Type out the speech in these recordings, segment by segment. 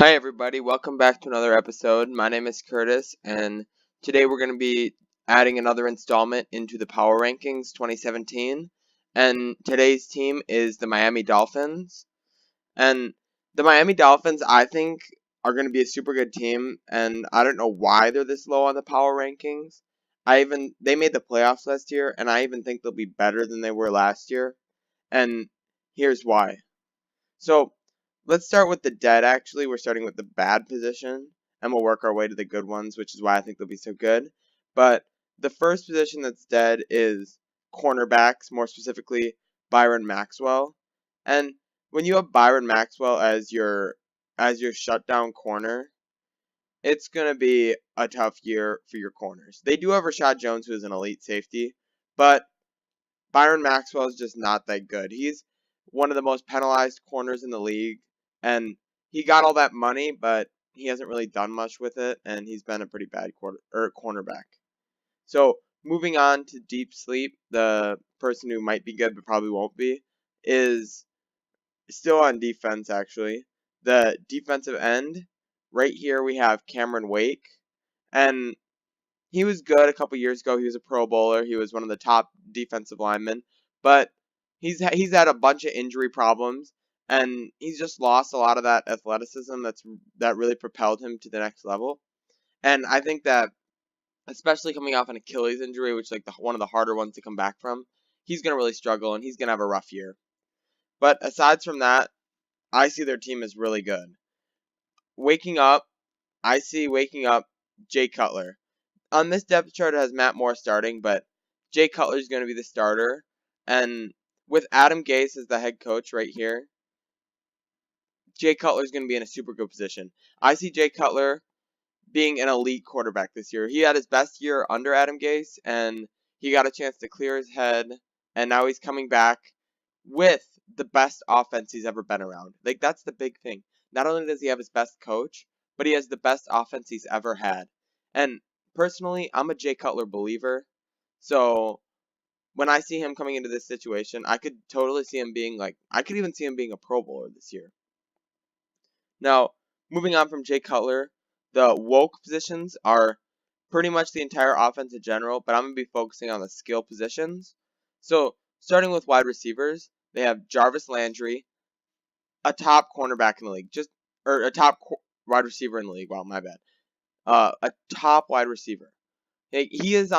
Hi everybody, welcome back to another episode. My name is Curtis, and today we're going to be adding another installment into the Power Rankings 2017. And today's team is the Miami Dolphins. And the Miami Dolphins, I think, are going to be a super good team, and I don't know why they're this low on the Power Rankings. They made the playoffs last year, and I even think they'll be better than they were last year. And here's why. So let's start with the dead, actually. We're starting with the bad position, and we'll work our way to the good ones, which is why I think they'll be so good. But the first position that's dead is cornerbacks, more specifically Byron Maxwell. And when you have Byron Maxwell as your shutdown corner, it's going to be a tough year for your corners. They do have Rashad Jones, who is an elite safety, but Byron Maxwell is just not that good. He's one of the most penalized corners in the league, and he got all that money, but he hasn't really done much with it, and he's been a pretty bad cornerback. So moving on to deep sleep, the person who might be good but probably won't be is still on defense. Actually, the defensive end. Right here we have Cameron Wake, and he was good a couple years ago. He was a Pro Bowler. He was one of the top defensive linemen, but he's had a bunch of injury problems, and he's just lost a lot of that athleticism that really propelled him to the next level. And I think that, especially coming off an Achilles injury, which is like one of the harder ones to come back from, he's gonna really struggle, and he's gonna have a rough year. But aside from that, I see their team is really good. Waking up, I see waking up Jay Cutler. On this depth chart, it has Matt Moore starting, but Jay Cutler is going to be the starter. And with Adam Gase as the head coach right here, Jay Cutler is going to be in a super good position. I see Jay Cutler being an elite quarterback this year. He had his best year under Adam Gase, and he got a chance to clear his head, and now he's coming back with the best offense he's ever been around. Like, that's the big thing. Not only does he have his best coach, but he has the best offense he's ever had. And personally, I'm a Jay Cutler believer. So when I see him coming into this situation, I could totally see him being I could even see him being a Pro Bowler this year. Now, moving on from Jay Cutler, the woke positions are pretty much the entire offense in general, but I'm going to be focusing on the skill positions. So, starting with wide receivers, they have Jarvis Landry, a top cornerback in the league, or a top wide receiver in the league. Wow, my bad. A top wide receiver. He's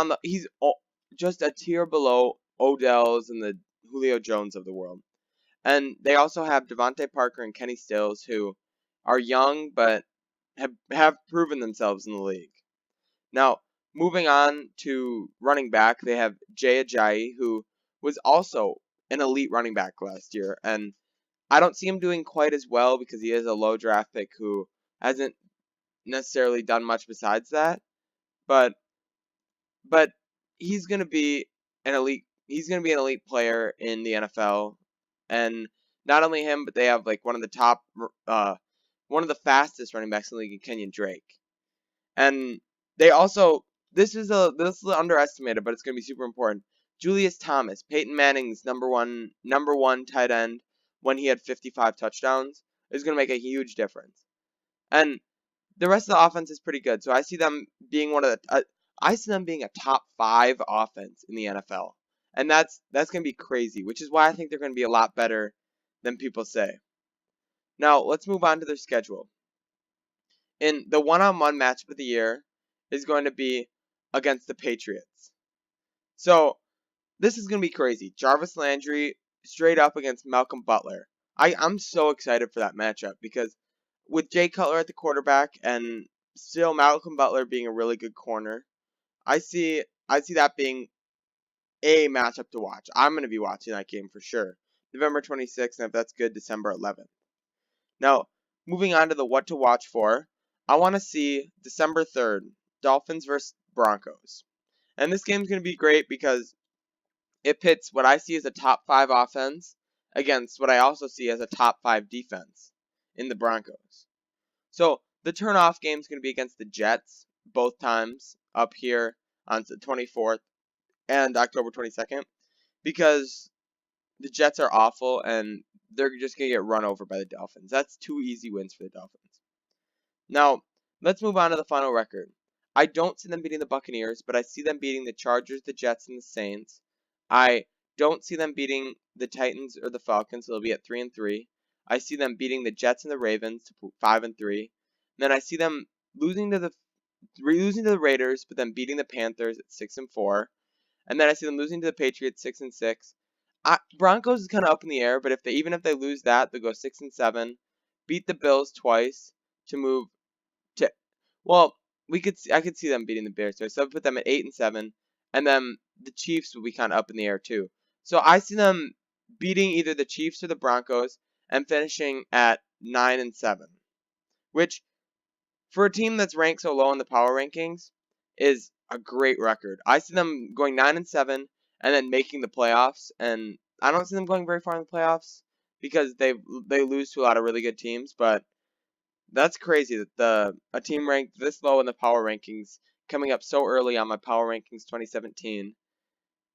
just a tier below Odell's and the Julio Jones of the world. And they also have Devontae Parker and Kenny Stills, who are young but have proven themselves in the league. Now, moving on to running back, they have Jay Ajayi, who was also an elite running back last year. And I don't see him doing quite as well because he is a low draft pick who hasn't necessarily done much besides that. But he's gonna be an elite. He's gonna be an elite player in the NFL, and not only him, but they have like one of the fastest running backs in the league, in Kenyon Drake. And they also this is underestimated, but it's gonna be super important. Julius Thomas, Peyton Manning's number one tight end when he had 55 touchdowns, is gonna make a huge difference. And the rest of the offense is pretty good, so I see them being I see them being a top 5 offense in the NFL. And that's going to be crazy, which is why I think they're going to be a lot better than people say. Now, let's move on to their schedule. In the one-on-one matchup of the year is going to be against the Patriots. So, this is going to be crazy. Jarvis Landry straight up against Malcolm Butler. I'm so excited for that matchup because with Jay Cutler at the quarterback and still Malcolm Butler being a really good corner, I see that being a matchup to watch. I'm going to be watching that game for sure. November 26th, and if that's good, December 11th. Now, moving on to the what to watch for, I want to see December 3rd, Dolphins versus Broncos. And this game is going to be great because it pits what I see as a top 5 offense against what I also see as a top 5 defense in the Broncos. So, the turn-off game is going to be against the Jets, both times, up here on the 24th and October 22nd, because the Jets are awful and they're just going to get run over by the Dolphins. That's 2 easy wins for the Dolphins. Now, let's move on to the final record. I don't see them beating the Buccaneers, but I see them beating the Chargers, the Jets, and the Saints. I don't see them beating the Titans or the Falcons, so they'll be at 3-3. I see them beating the Jets and the Ravens to 5-3. Then I see them losing to the Raiders, but then beating the Panthers at 6-4. And then I see them losing to the Patriots 6-6. Broncos is kind of up in the air, but even if they lose that, they'll go 6-7, beat the Bills twice to move to. Well, I could see them beating the Bears, so I put them at 8-7, and then the Chiefs will be kind of up in the air too. So I see them beating either the Chiefs or the Broncos and finishing at 9-7, which for a team that's ranked so low in the power rankings is a great record. I see them going 9-7 and then making the playoffs, and I don't see them going very far in the playoffs because they lose to a lot of really good teams, but that's crazy that a team ranked this low in the power rankings coming up so early on my power rankings 2017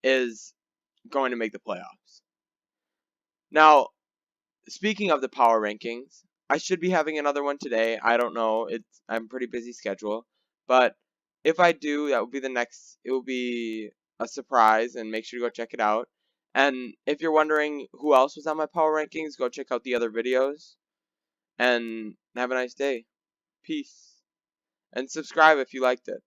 is going to make the playoffs. Now, speaking of the power rankings, I should be having another one today. I don't know. I'm pretty busy schedule, but if I do, that will be the next. It will be a surprise, and make sure to go check it out. And if you're wondering who else was on my power rankings, go check out the other videos. And have a nice day. Peace. And subscribe if you liked it.